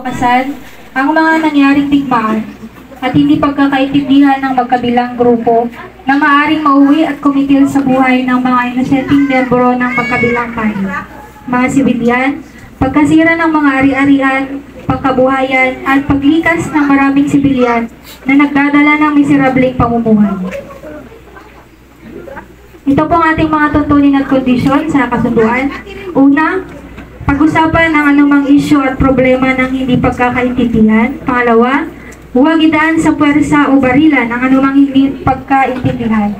mawakasan ang mga nangyaring digmaan at hindi pagkakaintindihan ng magkabilang grupo na maaring mauwi at kumitil sa buhay ng mga inosenteng miyembro ng magkabilang panig, mga sibilyan, pagkasira ng mga ari-arian, pagkabuhayan at paglikas ng maraming sibilyan na nagdadala ng miserableng pamumuhay. Ito po ang ating mga tuntunin at kondisyon sa kasunduan. Una, pag-usapan ang anumang isyu at problema ng hindi pagkakaintindihan. Pangalawa, huwag idaan sa puwersa o barilan ang anumang hindi pagkaintindihan.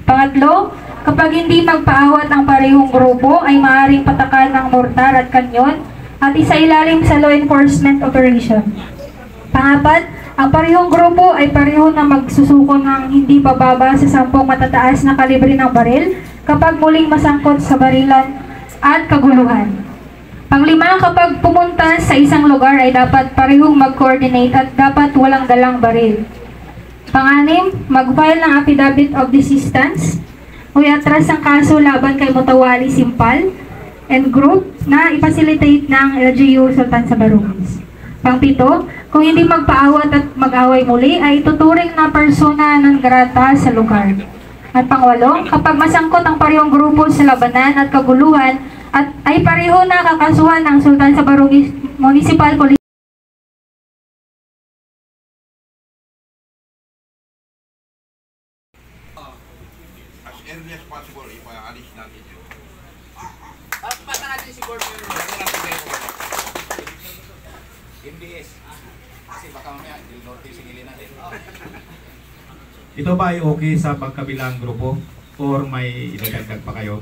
Pangatlo, kapag hindi magpaawat ang parehong grupo ay maaaring patakan ng mortar at kanyon at isailalim sa law enforcement operation. Pangapat, ang parehong grupo ay pareho na magsusuko ng hindi bababa sa 10 matataas na kalibre ng baril kapag muling masangkot sa barilan at kaguluhan. Panglima, kapag pumunta sa isang lugar ay dapat parehong mag-coordinate at dapat walang dalang baril. Panganim, mag-file ng affidavit of desistance o iatras ang kaso laban kay Mutawali Simpal and group na ipacilitate ng LGU Sultan Sabarungis. Pangpito, kung hindi magpaawat at mag-away muli ay tuturing na persona non grata sa lugar. At pangwalo, kapag masangkot ang parehong grupo sa labanan at kaguluhan at ay pareho na kakasuhan ng Sultan Sabarungis Municipal Police as early as possible, ipaalis natin yun. Pasa natin si Board MDS. Kasi baka mamaya, Norte singilin natin. Ito ba ay okay sa pagkabilang grupo? Or may idadagdag pa kayo?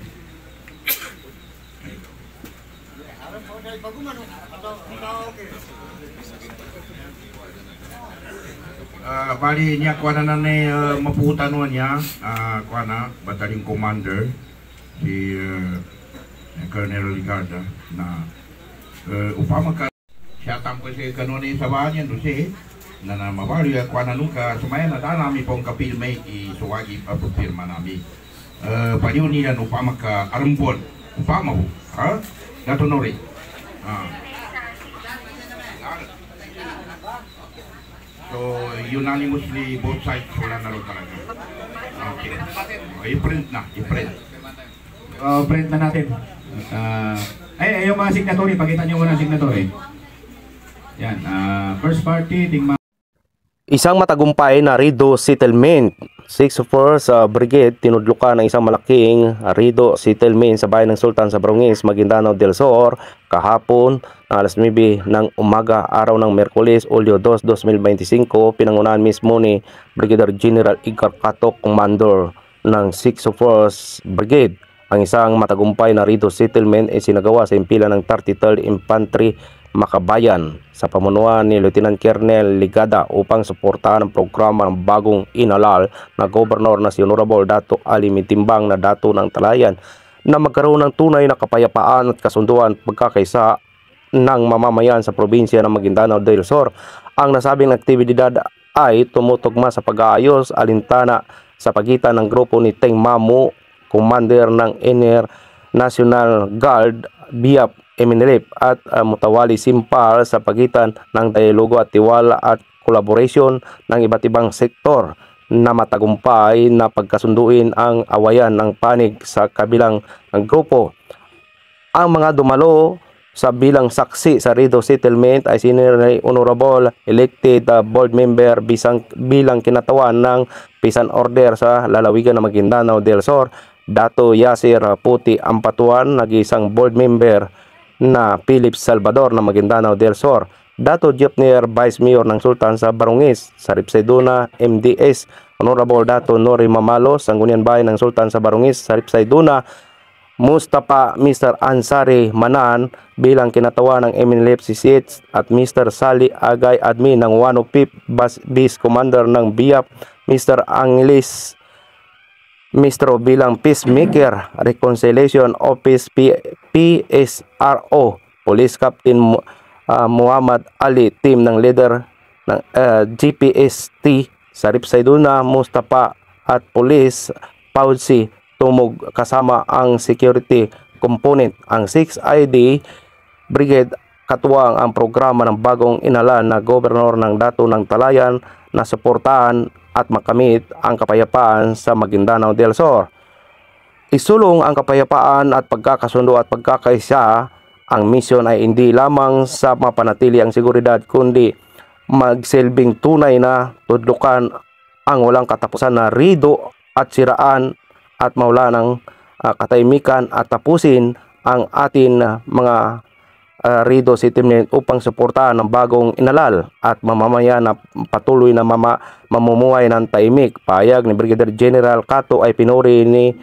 Bali niya kuha na maputan niya kuha na Battalion Commander si Colonel Ricardo na upama ka siya tampo si kanuni sa bahan doon si na mabali kuha na nuka sumaya na nami pong kapilmay isuwagi papirma nami paliw niya upama ka arambol upama ho ha dato nori so unanimously both sides wala na rin talaga. Okay. I-print na, i-print. Print na natin. Yung mga signatory, pakita nyo muna ang signatory. Yan, first party, Tingma. Isang matagumpay na Rido settlement. 6-4 Brigade tinudlukan ng isang malaking Rido settlement sa bayan ng Sultan Sabarungis, Maguindanao del Sur kahapon ng alas 9 ng umaga, araw ng Miyerkules, Hulyo 2, 2025, pinangunahan mismo ni Brigadier General Edgar Cato, Commander ng 6-4 Brigade. Ang isang matagumpay na Rido settlement ay sinagawa sa impila ng 33rd Infantry Makabayan sa pamunuan ni Lieutenant Colonel Ligada upang suportahan ang programa ng bagong inalal na Gobernador na si Honorable Dato Ali Mitimbang na Dato ng Talayan na magkaroon ng tunay na kapayapaan at kasunduan pagkakaisa ng mamamayan sa probinsya ng Maguindanao del Sur. Ang nasabing aktibidad ay tumutugma sa pag-aayos alintana sa pagitan ng grupo ni Teng Mamu, Commander ng Air National Guard BIAP Eminelip at Mutawali Simpal sa pagitan ng dialogo at tiwala at collaboration ng iba't ibang sektor na matagumpay na pagkasunduin ang awayan ng panig sa kabilang ng grupo. Ang mga dumalo sa bilang saksi sa Rido settlement ay sinilay Honorable Elected Board Member bilang kinatawan ng Peace and Order sa lalawigan ng Maguindanao del Sur, Dato Yasir Puti Ampatuan, nag-isang board member na Philip Salvador ng Maguindanao del Sur, Dato Jepner Vice Mayor ng Sultan Sabarungis, Sarip Sayduna MDS, Honorable Dato Nori Mamalos, Sangguniang Bayan ng Sultan Sabarungis, Sarip Sayduna, Mustafa Mr. Ansari Manan bilang kinatawan ng Eminelep CCH at Mr. Sali Agay Admin ng 105 Base Commander ng BIAP, Mr. Angelis Mistro bilang Peacemaker Reconciliation Office PSRO, Police Captain Muhammad Ali, team ng leader ng GPST, Sarip Sayduna, Mustafa at Police Pausi Tumog kasama ang security component. Ang 6 ID Brigade katuwang ang programa ng bagong inalan na gobernador ng dato ng Talayan na suportahan at makamit ang kapayapaan sa Maguindanao del Sur. Isulong ang kapayapaan at pagkakasundo at pagkakaisa. Ang misyon ay hindi lamang sa mapanatili ang seguridad kundi magsilbing tunay na tudlukan ang walang katapusan na rido at siraan at mawala ng katahimikan at tapusin ang atin mga rido settlement upang suportahan ng bagong inalal at mamamayan na patuloy na mamumuhay ng tahimik. Pahayag ni Brigadier General Cato ay pinuri ni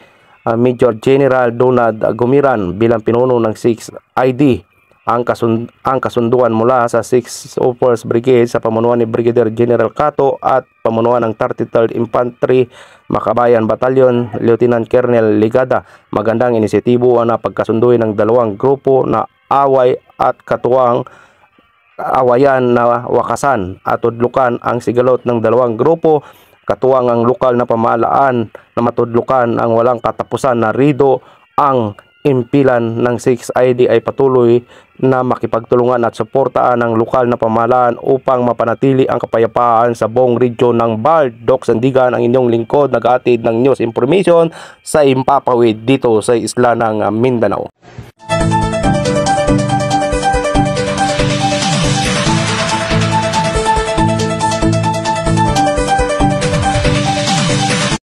Major General Donald Gumiran bilang pinuno ng 6th ID. Ang kasunduan mula sa 601st Brigade sa pamunuan ni Brigadier General Cato at pamunuan ng 33rd Infantry Makabayan Battalion Lieutenant Colonel Ligada. Magandang inisyatibo na pagkasunduin ng dalawang grupo na away at katuwang awayan na wakasan at tudlukan ang sigalot ng dalawang grupo. Katuwang ang lokal na pamahalaan na matudlukan ang walang katapusan na rido. Ang impilan ng 6th ID ay patuloy na makipagtulungan at suportaan ng lokal na pamahalaan upang mapanatili ang kapayapaan sa buong region ng Bald. Doc Sandigan, ang inyong lingkod, nag-aatid ng news information sa Impapawid dito sa isla ng Mindanao.